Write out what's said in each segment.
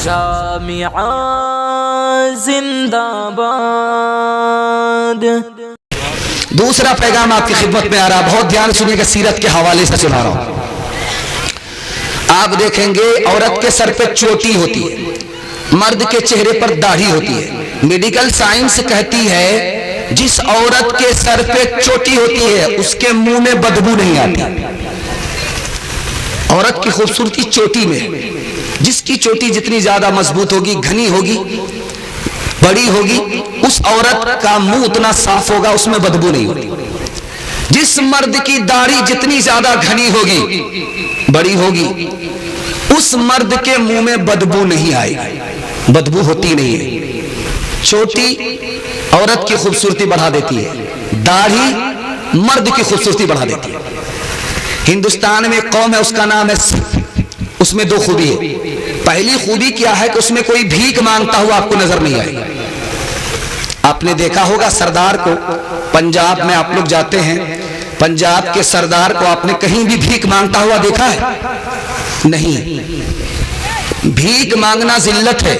जामिया जिंदाबाद। दूसरा पैगाम आपकी खिदमत में आ रहा, बहुत ध्यान सुनिएगा, सीरत के हवाले से सुना रहा हूं। आप देखेंगे औरत के सर पे चोटी होती है, मर्द के चेहरे पर दाढ़ी होती है। मेडिकल साइंस कहती है जिस औरत के सर पे चोटी होती है उसके मुंह में बदबू नहीं आती। औरत की खूबसूरती चोटी में, जिसकी चोटी जितनी ज्यादा मजबूत होगी, घनी होगी, बड़ी होगी, उस औरत का मुंह उतना साफ होगा, उसमें बदबू नहीं होगी। जिस मर्द की दाढ़ी जितनी ज्यादा घनी होगी, बड़ी होगी, उस मर्द के मुंह में बदबू नहीं आएगी, बदबू होती नहीं है। चोटी औरत की खूबसूरती बढ़ा देती है, दाढ़ी मर्द की खूबसूरती बढ़ा देती है। हिंदुस्तान में एक कौम है, उसका नाम है सिख। उसमें दो खूबी है। पहली खूबी क्या है कि उसमें कोई भीख मांगता हुआ आपको नजर नहीं आएगा। आपने देखा होगा सरदार को, पंजाब में आप लोग जाते हैं, पंजाब के सरदार को आपने कहीं भी भीख मांगता हुआ देखा है? नहीं। भीख मांगना जिल्लत है।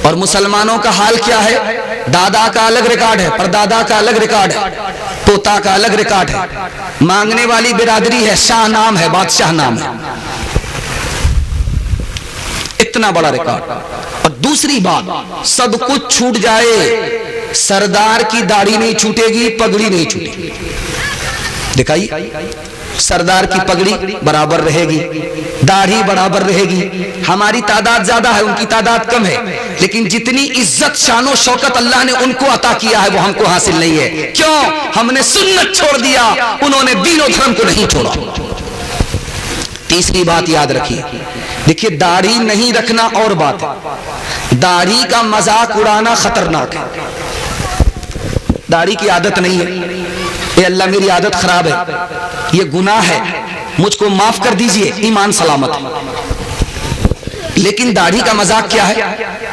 और मुसलमानों का हाल क्या है? दादा का अलग रिकॉर्ड है, परदादा का अलग रिकॉर्ड है, पोता का अलग रिकॉर्ड है। मांगने वाली बिरादरी है, शाह नाम है, बादशाह नाम है, इतना बड़ा रिकॉर्ड। और दूसरी बात, सब कुछ छूट जाए, सरदार की दाढ़ी नहीं छूटेगी, पगड़ी नहीं छूटेगी। दिखाई, सरदार की पगड़ी बराबर रहेगी, दाढ़ी बराबर रहेगी। हमारी तादाद ज्यादा है, उनकी तादाद कम है, लेकिन जितनी इज्जत, शानो शौकत अल्लाह ने उनको अता किया है वो हमको हासिल नहीं है। क्यों? हमने सुन्नत छोड़ दिया, उन्होंने दीन और धर्म को नहीं छोड़ा। तीसरी बात याद रखिए, देखिए दाढ़ी नहीं रखना और बात है, दाढ़ी का मजाक उड़ाना खतरनाक है। दाढ़ी की आदत नहीं है, ये अल्लाह मेरी आदत खराब है, ये गुनाह है, मुझको माफ कर दीजिए, ईमान सलामत है। लेकिन दाढ़ी का मजाक क्या है?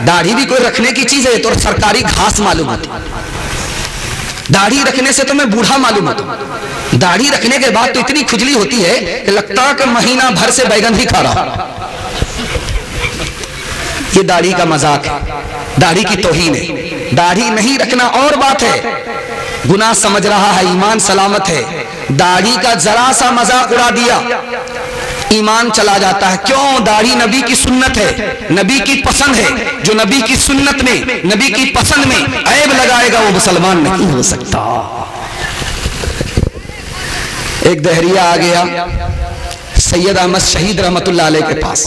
दाढ़ी भी कोई रखने की चीज है, तो सरकारी घास मालूम होती। दाढ़ी रखने से तो मैं बूढ़ा मालूम होता हूं, दाढ़ी रखने के बाद तो इतनी खुजली होती है कि लगता है कि महीना भर से बैगन ही खा रहा। ये दाढ़ी का मजाक है, दाढ़ी की तौहीन है। दाढ़ी नहीं रखना और बात है, गुनाह समझ रहा है, ईमान सलामत है। दाढ़ी का जरा सा मजाक उड़ा दिया, ईमान चला जाता है। क्यों? दाढ़ी नबी की सुन्नत है, नबी की पसंद है। जो नबी की सुन्नत में, नबी की पसंद में ऐब लगाएगा वो मुसलमान नहीं हो सकता। एक दहरिया आ गया सैयद अहमद शहीद रहमतुल्लाह अलैह के पास।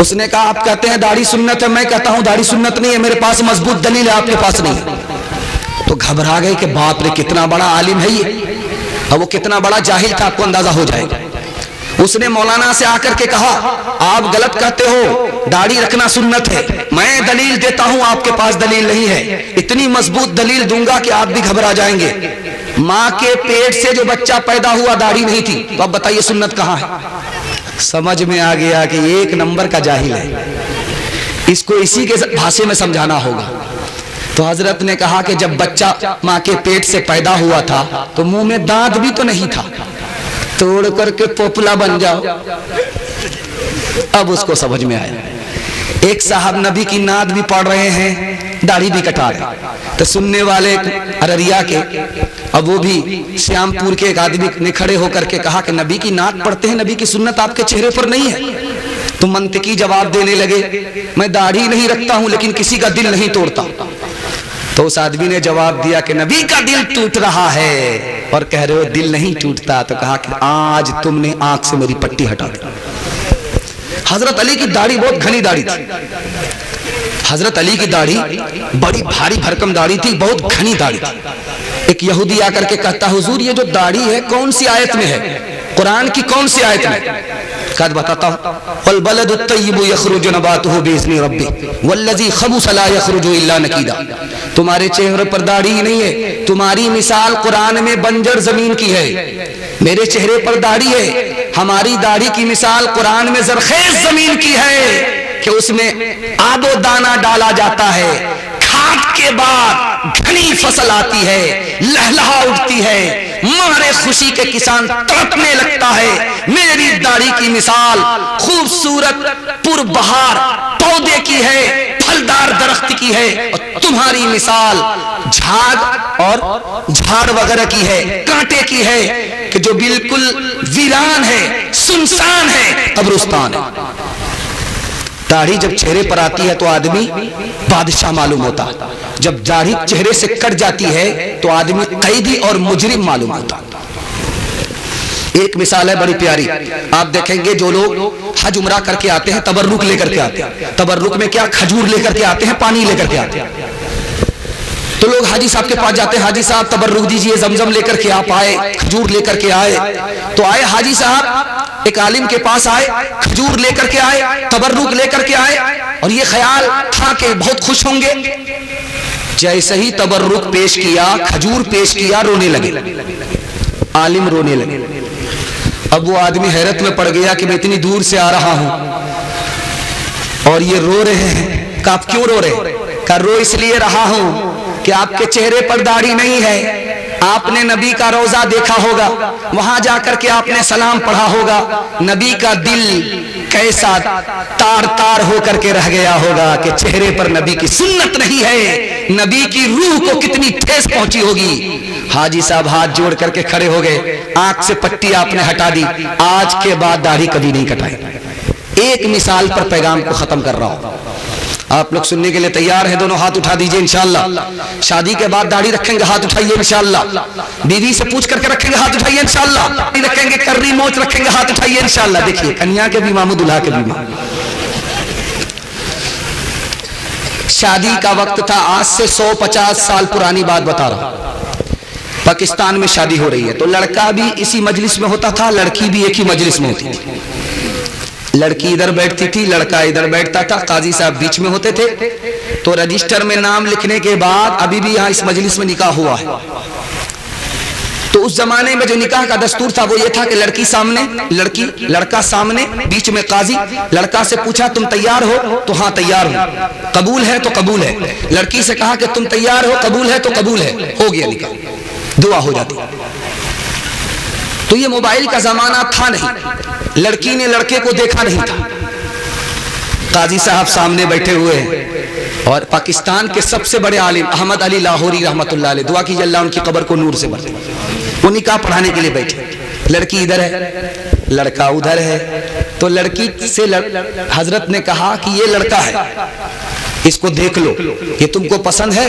उसने कहा आप कहते हैं दाढ़ी सुन्नत है, मैं कहता हूं दाढ़ी सुन्नत नहीं है, मेरे पास मजबूत दलील है, आपके पास नहीं है। तो घबरा गए कि बाप रे कितना बड़ा आलिम है ये, अब वो कितना बड़ा जाहिल था आपको अंदाजा हो जाएगा। उसने मौलाना से आकर के कहा आप गलत कहते हो, दाढ़ी रखना सुन्नत है, मैं दलील देता हूं, आपके पास दलील नहीं है। इतनी मजबूत दलील दूंगा कि आप भी घबरा जाएंगे। मां के पेट से जो बच्चा पैदा हुआ दाढ़ी नहीं थी, तो अब बताइए सुन्नत कहां है? समझ में आ गया कि एक नंबर का जाहिल है, इसको इसी के भाषा में समझाना होगा। तो हजरत ने कहा कि जब बच्चा मां के पेट से पैदा हुआ था तो मुंह में दांत भी तो नहीं था, तोड़ करके पोपला बन जाओ। अब उसको समझ में आया। एक साहब नबी की नात भी पढ़ रहे हैं, दाढ़ी भी कटा रहे, तो सुनने वाले अररिया के, अब वो भी श्यामपुर के एक आदमी ने खड़े होकर के कहा कि नबी की नात पढ़ते हैं, नबी की सुन्नत आपके चेहरे पर नहीं है। तो मंतकी जवाब देने लगे, मैं दाढ़ी नहीं रखता हूं लेकिन किसी का दिल नहीं तोड़ता। तो उस आदमी ने जवाब दिया कि नबी का दिल टूट रहा है और कह रहे हो दिल नहीं टूटता। तो कहा कि आज तुमने आंख से मेरी पट्टी हटा दी। हजरत अली की दाढ़ी बहुत घनी दाढ़ी थी, हजरत अली की दाढ़ी बड़ी भारी भरकम दाढ़ी थी, बहुत घनी दाढ़ी थी। एक यहूदी आकर के कहता हुजूर ये जो दाढ़ी है कौन सी आयत में है, कुरान की कौन सी आयत में? कद बताता हूं, वल बलदु तय्यिबु यखरुजु नबातुहु बिइज़्नि रब्बिह वल्लज़ी खबुसा ला यखरुजु इल्ला नकीदा। तुम्हारे चेहरे पर दाढ़ी नहीं है, तुम्हारी मिसाल कुरान में बंजर जमीन की है, मेरे चेहरे पर दाढ़ी है, हमारी दाढ़ी की मिसाल कुरान में जरखेज जमीन की है कि उसमें आबो दाना डाला जाता है, खाद के बाद घनी फसल आती है, लहलहा उठती है, मारे खुशी के किसान तड़पने लगता है। मेरी दाढ़ी की मिसाल खूबसूरत पुरबहार पौधे की है, फलदार दरख्त की है, और तुम्हारी मिसाल झाग और झाड़ वगैरह की है, कांटे की है, कि जो बिल्कुल वीरान है, सुनसान है, कब्रिस्तान है। दाढ़ी जब चेहरे पर आती है तो आदमी बादशाह मालूम होता है, जब दाढ़ी चेहरे से कट जाती है तो आदमी कैदी और मुजरिम मालूम होता है। एक मिसाल है बड़ी प्यारी, आप देखेंगे जो लोग हज उमरा करके आते हैं तबर्रुक लेकर के आते हैं। तबर्रुक में क्या, खजूर लेकर के आते हैं, पानी लेकर के आते हैं। तो लोग हाजी साहब के पास जाते हैं, हाजी साहब तबर्रुक दीजिए, जमजम लेकर के आप आए, खजूर लेकर के आए। तो आए हाजी साहब एक आलिम के पास आए, खजूर लेकर के आए, तबर्रुक लेकर के आए, और ये ख्याल था कि बहुत खुश होंगे। जैसे ही तबर्रुक पेश किया, खजूर पेश किया, रोने लगे, आलिम रोने लगे। अब वो आदमी हैरत में पड़ गया कि मैं इतनी दूर से आ रहा हूं और ये रो रहे हैं। कि आप क्यों रो रहे? का रो इसलिए रहा हूं कि आपके चेहरे पर दाढ़ी नहीं है, आपने नबी का रोजा देखा होगा, वहां जाकर के आपने सलाम पढ़ा होगा, नबी का दिल कैसा तार तार होकर के रह गया होगा कि चेहरे पर नबी की सुन्नत नहीं है, नबी की रूह को कितनी ठेस पहुंची होगी। हाजी साहब हाथ जोड़ करके खड़े हो गए, आंख से पट्टी आपने हटा दी, आज के बाद दाढ़ी कभी नहीं कटाई। एक मिसाल पर पैगाम को खत्म कर रहा हूं, आप लोग सुनने के लिए तैयार हैं? दोनों हाथ उठा दीजिए इंशाअल्लाह। शादी के बाद दाढ़ी रखेंगे, हाथ उठाइए इंशाअल्लाह। बीवी से पूछ करके रखेंगे, हाथ उठाइए इंशाअल्लाह। रखेंगे, कर्री मोच रखेंगे, हाथ उठाइए इंशाअल्लाह। देखिए कन्या के भी मामू, दुल्हा के भी मामू। शादी का वक्त था, आज से 150 साल पुरानी बात बता रहा हूं। पाकिस्तान में शादी हो रही है, तो लड़का भी इसी मजलिस में होता था, लड़की भी एक ही मजलिस में होती थी। लड़की इधर बैठती थी, लड़का इधर बैठता था, काजी साहब बीच में होते थे। तो रजिस्टर में नाम लिखने के बाद, अभी भी यहाँ इस मजलिस में निकाह हुआ है, तो उस जमाने में जो निकाह का दस्तूर था वो ये था कि लड़की सामने, लड़का सामने, बीच में काजी। लड़का से पूछा तुम तैयार हो? तो हाँ तैयार हूं। कबूल है? तो कबूल है। लड़की से कहा कि तुम तैयार हो? कबूल है? तो कबूल है। हो गया निकाह, दुआ हो जाती। तो ये मोबाइल का जमाना था नहीं, लड़की ने लड़के को देखा नहीं था। काजी साहब सामने बैठे हुए हैं और पाकिस्तान के सबसे बड़े आलिम अहमद अली लाहौरी रहमतुल्लाह अलैह, दुआ कीजिए अल्लाह उनकी कब्र को नूर से भर दे, वो निकाह पढ़ाने के लिए बैठे। लड़की इधर है, लड़का उधर है। तो लड़की से हजरत ने कहा कि ये लड़का है, इसको देख लो, ये तुमको पसंद है,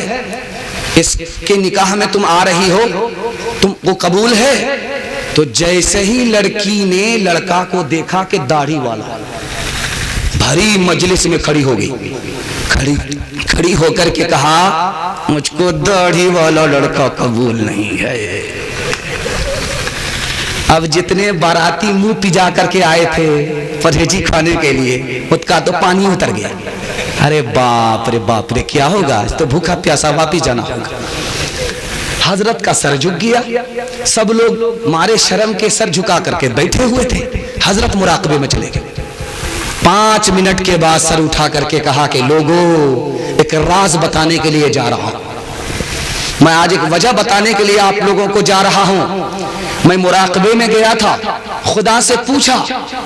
इसके निकाह में तुम आ रही हो, तुमको कबूल है? तो जैसे ही लड़की ने लड़का को देखा कि दाढ़ी वाला, भरी मजलिस में खड़ी हो गई, खड़ी होकर के कहा मुझको दाढ़ी वाला लड़का कबूल नहीं है। अब जितने बाराती मुंह पिजा करके आए थे परहेजी खाने के लिए, उसका तो पानी उतर गया। अरे बाप रे क्या होगा, तो भूखा प्यासा वापिस जाना होगा। हजरत का सर झुक गया, सब लोग मारे शर्म के सर झुका करके बैठे हुए थे। हजरत मुराकबे में चले गए। 5 मिनट के बाद सर उठा करके कहा कि लोगों, एक राज बताने के लिए जा रहा हूं मैं, आज एक वजह बताने के लिए आप लोगों को जा रहा हूं। मैं मुराकबे में गया था, खुदा से पूछा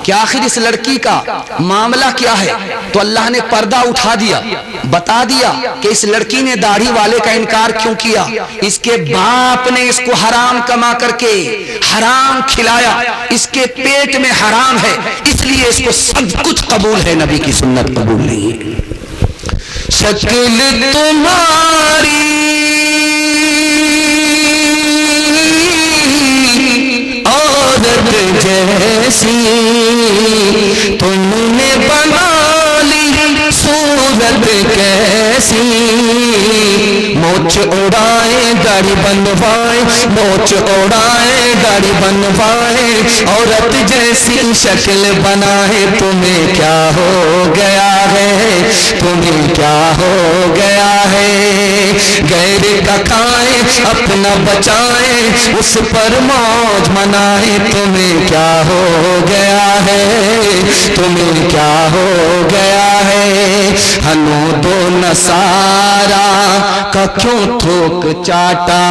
कि आखिर इस लड़की का मामला क्या है, तो अल्लाह ने पर्दा उठा दिया, बता दिया कि इस लड़की ने दाढ़ी वाले का इनकार क्यों किया। इसके बाप ने इसको हराम कमा करके हराम खिलाया, इसके पेट में हराम है, इसलिए इसको सब कुछ कबूल है, नबी की सुन्नत कबूल नहीं है। शक्ल तुम्हारी औरत जैसी, तुमने बना ली सूरत कैसी, मोच उड़ाए दाढ़ी बनवाए, मोच उड़ाए दाढ़ी बनवाए, औरत जैसी शक्ल बनाए, तुम्हें क्या हो गया है, तुम्हें क्या हो गया है। गैर का खाए अपना बचाए, उस पर मौज मनाए, तुम्हें क्या हो गया है, तुम्हें क्या हो गया है। हनो दो नसारा का क्यों थोक चाटा,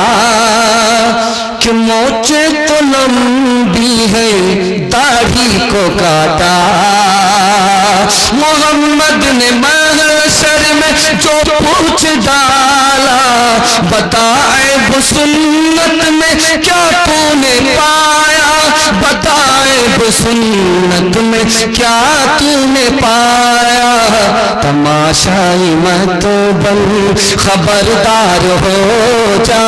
कि मोच तो लंबी है दाढ़ी को काटा। मोहम्मद ने हशर में जो पूछ डाला, बताए वो सुन्नत में क्या तूने पाया, बताए वो सुन्नत में क्या तूने पाया। तमाशाई मत बन, खबरदार हो जा,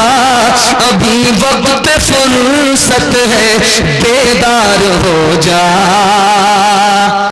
अभी वक्त फुर्सत है, बेदार हो जा।